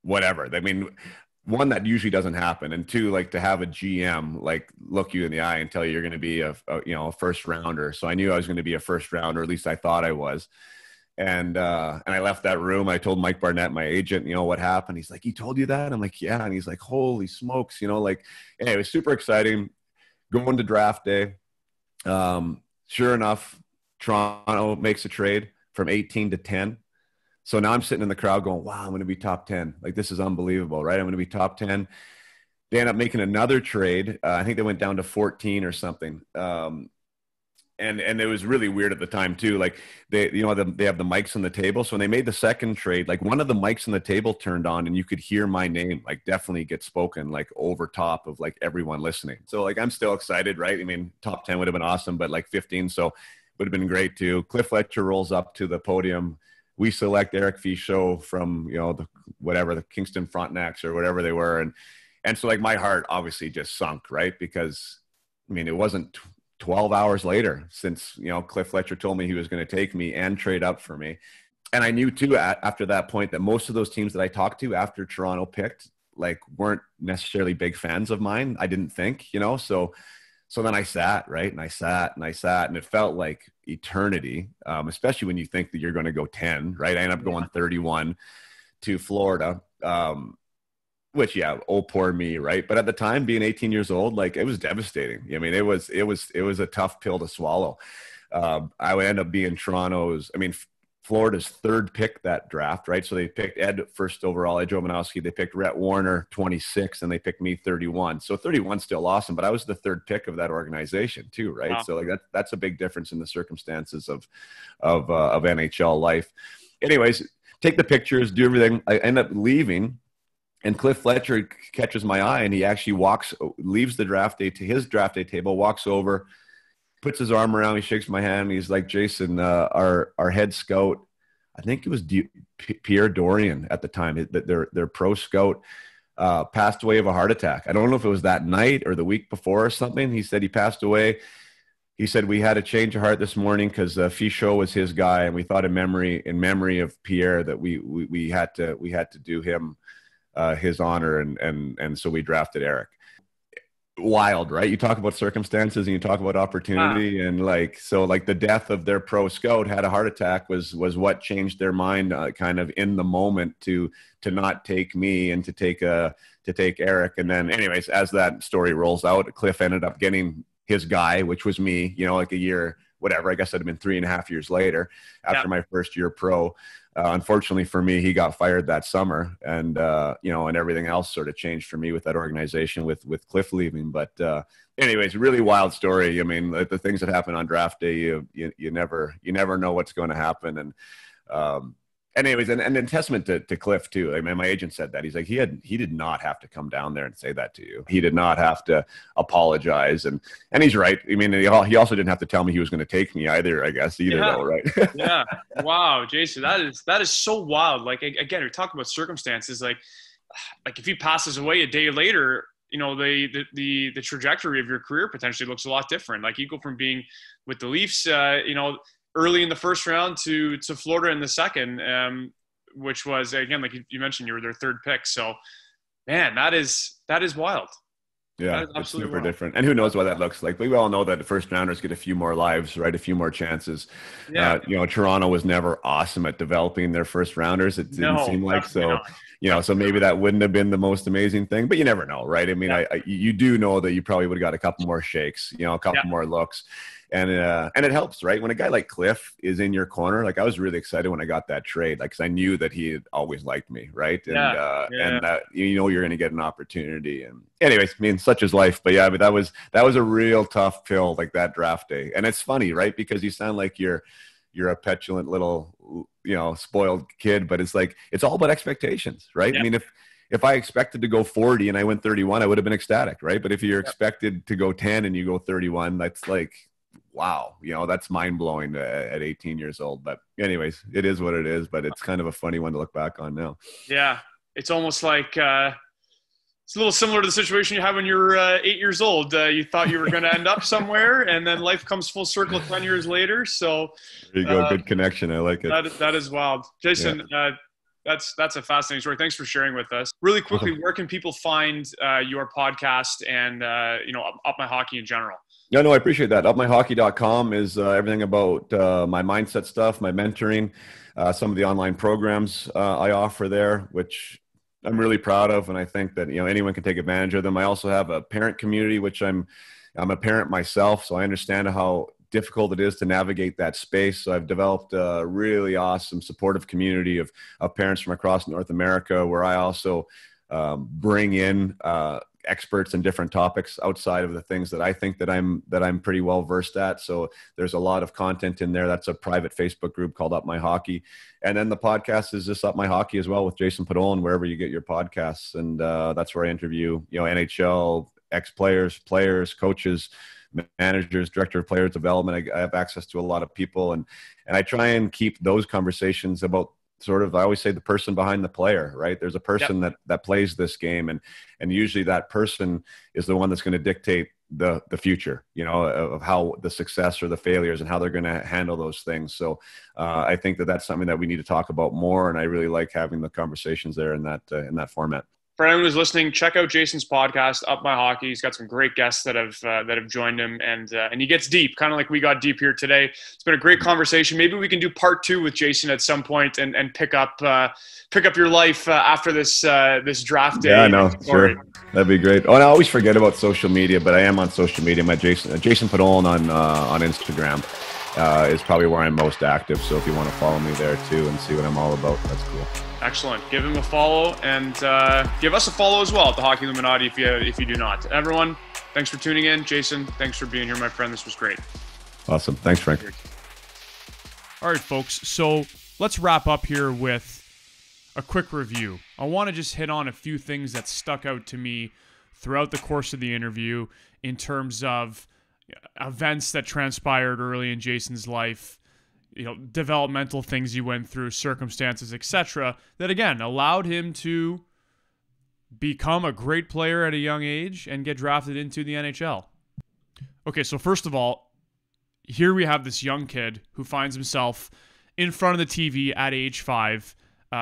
Speaker 2: whatever. I mean, one, that usually doesn't happen. And 2, like to have a GM, like look you in the eye and tell you you're going to be a first rounder. So I knew I was going to be a first rounder, at least I thought I was. And I left that room. I told Mike Barnett, my agent, what happened. He's like, "He told you that?" I'm like, "Yeah." And he's like, "Holy smokes." It was super exciting going to draft day. Sure enough, Toronto makes a trade from 18 to 10. So now I'm sitting in the crowd going, wow, I'm going to be top 10. Like, this is unbelievable, right? I'm going to be top 10. they ended up making another trade. I think they went down to 14 or something. And it was really weird at the time too. Like they have the mics on the table. So when they made the second trade, like one of the mics on the table turned on and you could hear my name, like definitely get spoken, like over top of like everyone listening. So like, I'm still excited, right? I mean, top 10 would have been awesome, but like 15. So would have been great too. Cliff Fletcher rolls up to the podium. We select Eric Fichot from, the Kingston Frontenacs or whatever they were. And so like my heart obviously just sunk, right? Because I mean, it wasn't 12 hours later since, Cliff Fletcher told me he was going to take me and trade up for me. And I knew too, after that point, that most of those teams that I talked to after Toronto picked, like weren't necessarily big fans of mine. I didn't think, so then I sat, right. And I sat and it felt like eternity, especially when you think that you're going to go 10, right. I ended up going 31 to Florida. Which, oh, poor me, right? But at the time, being 18 years old, like it was devastating. I mean, it was a tough pill to swallow. I would end up being Florida's third pick that draft, right? So they picked Ed first overall, Ed Jovanovski. They picked Rhett Warner 26, and they picked me 31. So 31 still awesome, but I was the third pick of that organization too, right? Wow. So like that's a big difference in the circumstances of NHL life. Anyways, take the pictures, do everything. I end up leaving. And Cliff Fletcher catches my eye, and he actually leaves the draft day to his draft day table, walks over, puts his arm around me, shakes my hand. And he's like, Jason, our head scout, I think it was Pierre Dorian at the time, their pro scout, passed away of a heart attack. I don't know if it was that night or the week before or something. He said he passed away. He said, we had a change of heart this morning because Fichot was his guy, and we thought in memory of Pierre that we had to do him his honor, and so we drafted Eric. Wild, right? You talk about circumstances and you talk about opportunity, and like the death of their pro scout had a heart attack was what changed their mind, kind of in the moment to not take me and to take Eric. And then, anyways, as that story rolls out, Cliff ended up getting his guy, which was me. Like a year, whatever. I guess it'd have been 3.5 years later after my first year pro. Unfortunately for me, he got fired that summer, and and everything else sort of changed for me with that organization with Cliff leaving. But anyways, really wild story. I mean, the things that happen on draft day, you never know what's going to happen. And anyways, and in testament to Cliff too. I mean, my agent said that he's like, he did not have to come down there and say that to you. He did not have to apologize, and he's right. I mean, he also didn't have to tell me he was going to take me either, I guess, though, right?
Speaker 1: Yeah. Wow, Jason, that is so wild. Like, again, you're talking about circumstances. Like if he passes away a day later, the trajectory of your career potentially looks a lot different. Like you go from being with the Leafs, early in the first round to Florida in the second, which was, again, like you mentioned, you were their third pick. So, man, that is wild.
Speaker 2: Yeah, it's super wild. Different. And who knows what that looks like. We all know that the first rounders get a few more lives, right? A few more chances. Yeah. Toronto was never awesome at developing their first rounders. It didn't seem like so. So maybe that wouldn't have been the most amazing thing, but you never know, right? I mean, you do know that you probably would have got a couple more shakes, a couple more looks. And it helps, right? When a guy like Cliff is in your corner, like I was really excited when I got that trade, like, cause I knew that he had always liked me. Right. And you're going to get an opportunity. And anyways, I mean, such is life, but that was a real tough pill, like that draft day. And it's funny, right? Because you sound like you're a petulant little, spoiled kid, but it's like, it's all about expectations, right? Yeah. I mean, if I expected to go 40 and I went 31, I would have been ecstatic. Right. But if you're expected to go 10 and you go 31, that's like, wow, that's mind-blowing at 18 years old. But anyways, it is what it is, but it's kind of a funny one to look back on now. Yeah,
Speaker 1: it's almost like it's a little similar to the situation you have when you're 8 years old. You thought you were going to end up somewhere, and then life comes full circle 10 years later. So
Speaker 2: there you go. Good connection. I like it.
Speaker 1: That is wild. Jason, that's a fascinating story. Thanks for sharing with us. Really quickly, where can people find your podcast and Up My Hockey in general?
Speaker 2: No, I appreciate that. UpMyHockey.com is everything about my mindset stuff, my mentoring, some of the online programs I offer there, which I'm really proud of, and I think that anyone can take advantage of them. I also have a parent community, which I'm a parent myself, so I understand how difficult it is to navigate that space. So I've developed a really awesome supportive community of parents from across North America, where I also bring in experts in different topics outside of the things that I think that I'm pretty well versed at. So there's a lot of content in there. That's a private Facebook group called Up My Hockey. And then the podcast is just Up My Hockey as well with Jason Podollan, wherever you get your podcasts. And that's where I interview, NHL, ex-players, players, coaches, managers, director of player development. I have access to a lot of people, and I try and keep those conversations about sort of, I always say, the person behind the player, right? There's a person that plays this game, and usually that person is the one that's going to dictate the future, of how the success or the failures and how they're going to handle those things. So I think that's something that we need to talk about more, and I really like having the conversations there in that format.
Speaker 1: For anyone who's listening, check out Jason's podcast, Up My Hockey. He's got some great guests that have joined him, and he gets deep, kind of like we got deep here today. It's been a great conversation. Maybe we can do part 2 with Jason at some point and pick up your life after this draft day.
Speaker 2: Yeah, I know. Sure, that'd be great. Oh, and I always forget about social media, but I am on social media. My Jason Podollan on Instagram is probably where I'm most active. So if you want to follow me there too and see what I'm all about, that's cool.
Speaker 1: Excellent. Give him a follow, and give us a follow as well at the Hockey Illuminati if you do not. Everyone, thanks for tuning in. Jason, thanks for being here, my friend. This was great.
Speaker 2: Awesome. Thanks, Frank.
Speaker 1: All right, folks. So let's wrap up here with a quick review. I want to just hit on a few things that stuck out to me throughout the course of the interview in terms of events that transpired early in Jason's life, developmental things he went through, circumstances, etc., that again allowed him to become a great player at a young age and get drafted into the NHL. Okay, so first of all, here we have this young kid who finds himself in front of the TV at age 5,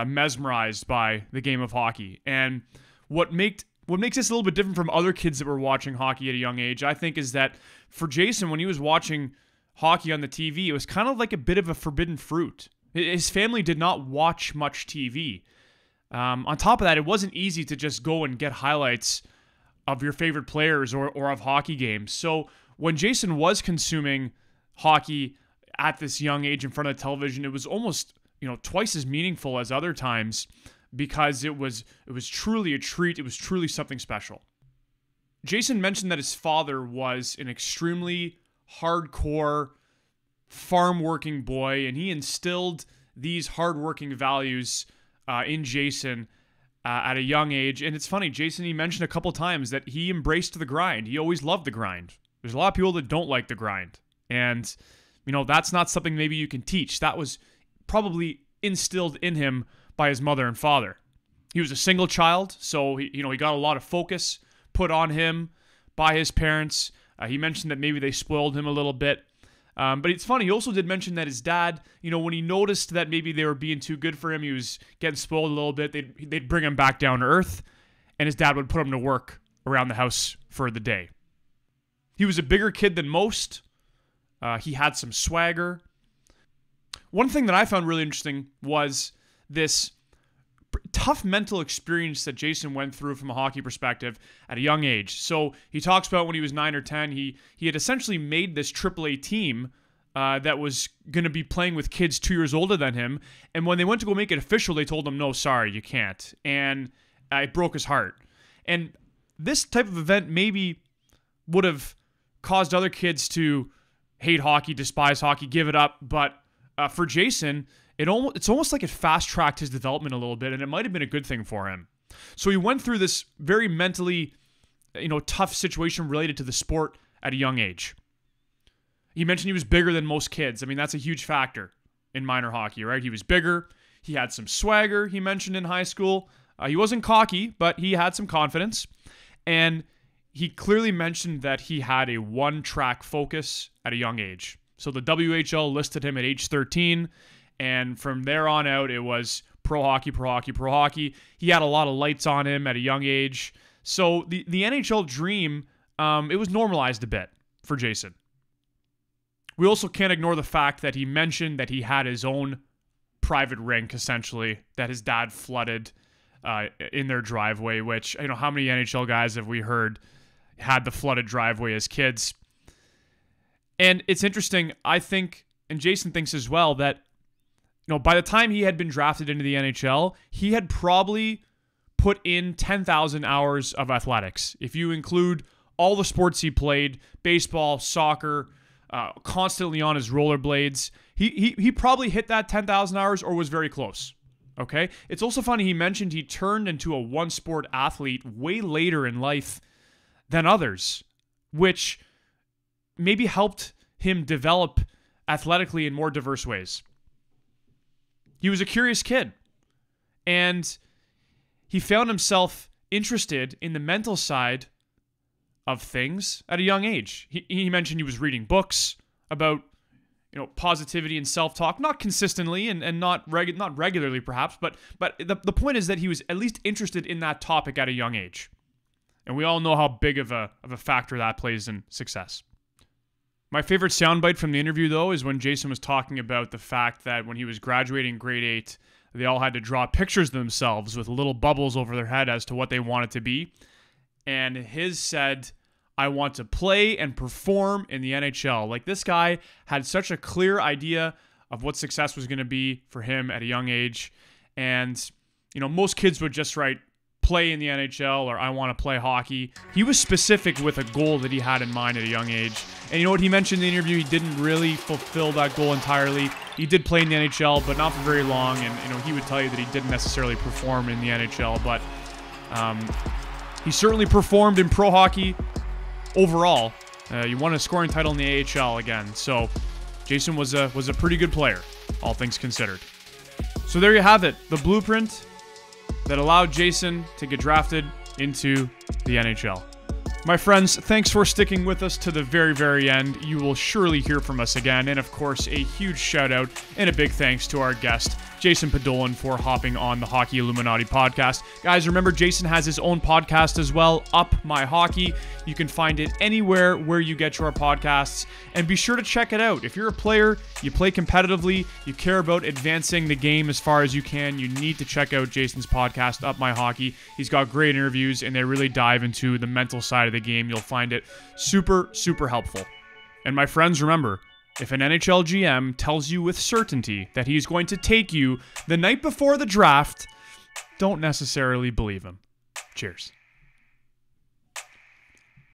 Speaker 1: mesmerized by the game of hockey. And what makes this a little bit different from other kids that were watching hockey at a young age, I think, is that for Jason, when he was watching hockey on the TV, it was kind of like a bit of a forbidden fruit. His family did not watch much TV. On top of that, it wasn't easy to just go and get highlights of your favorite players or of hockey games. So when Jason was consuming hockey at this young age in front of the television, it was almost twice as meaningful as other times because it was truly a treat. It was truly something special. Jason mentioned that his father was an extremely hardcore farm working boy, and he instilled these hardworking values in Jason at a young age. And it's funny, Jason, he mentioned a couple times that he embraced the grind. He always loved the grind. There's a lot of people that don't like the grind, and that's not something maybe you can teach. That was probably instilled in him by his mother and father. He was a single child, so he got a lot of focus put on him by his parents. He mentioned that maybe they spoiled him a little bit. But it's funny, he also did mention that his dad, when he noticed that maybe they were being too good for him, he was getting spoiled a little bit, they'd bring him back down to earth, and his dad would put him to work around the house for the day. He was a bigger kid than most. He had some swagger. One thing that I found really interesting was this tough mental experience that Jason went through from a hockey perspective at a young age. So he talks about when he was 9 or 10, he had essentially made this AAA team that was going to be playing with kids 2 years older than him. And when they went to go make it official, they told him, no, sorry, you can't. And it broke his heart. And this type of event maybe would have caused other kids to hate hockey, despise hockey, give it up. But for Jason, it's almost like it fast-tracked his development a little bit, and it might have been a good thing for him. So he went through this very mentally, tough situation related to the sport at a young age. He mentioned he was bigger than most kids. I mean, that's a huge factor in minor hockey, right? He was bigger. He had some swagger, he mentioned in high school. He wasn't cocky, but he had some confidence. And he clearly mentioned that he had a one-track focus at a young age. So the WHL listed him at age 13, and from there on out, it was pro hockey, pro hockey, pro hockey. He had a lot of lights on him at a young age. So the NHL dream, it was normalized a bit for Jason. We also can't ignore the fact that he mentioned that he had his own private rink, essentially, that his dad flooded in their driveway, which, how many NHL guys have we heard had the flooded driveway as kids? And it's interesting, I think, and Jason thinks as well, that by the time he had been drafted into the NHL, he had probably put put in 10,000 hours of athletics. If you include all the sports he played, baseball, soccer, constantly on his rollerblades, he probably hit that 10,000 hours or was very close. Okay? It's also funny, he mentioned he turned into a one-sport athlete way later in life than others, which maybe helped him develop athletically in more diverse ways. He was a curious kid, and he found himself interested in the mental side of things at a young age. He mentioned he was reading books about positivity and self-talk, not consistently and not regularly perhaps, but the point is that he was at least interested in that topic at a young age. And we all know how big of a factor that plays in success. My favorite soundbite from the interview, though, is when Jason was talking about the fact that when he was graduating grade 8, they all had to draw pictures of themselves with little bubbles over their head as to what they wanted to be. And his said, "I want to play and perform in the NHL." Like, this guy had such a clear idea of what success was going to be for him at a young age. And, most kids would just write, "play in the NHL" or "I want to play hockey." He was specific with a goal that he had in mind at a young age. And you know what he mentioned in the interview? He didn't really fulfill that goal entirely. He did play in the NHL, but not for very long. And, he would tell you that he didn't necessarily perform in the NHL. But he certainly performed in pro hockey overall. He won a scoring title in the AHL again. So Jason was a pretty good player, all things considered. So there you have it. The blueprint that allowed Jason to get drafted into the NHL. My friends, thanks for sticking with us to the very, very end. You will surely hear from us again. And of course, a huge shout out and a big thanks to our guest, Jason Podollan, for hopping on the Hockey Illuminati podcast. Guys, remember, Jason has his own podcast as well, Up My Hockey. You can find it anywhere where you get your podcasts. And be sure to check it out. If you're a player, you play competitively, you care about advancing the game as far as you can, you need to check out Jason's podcast, Up My Hockey. He's got great interviews, and they really dive into the mental side of the game. You'll find it super, super helpful. And my friends, remember, if an NHL GM tells you with certainty that he's going to take you the night before the draft, don't necessarily believe him. Cheers.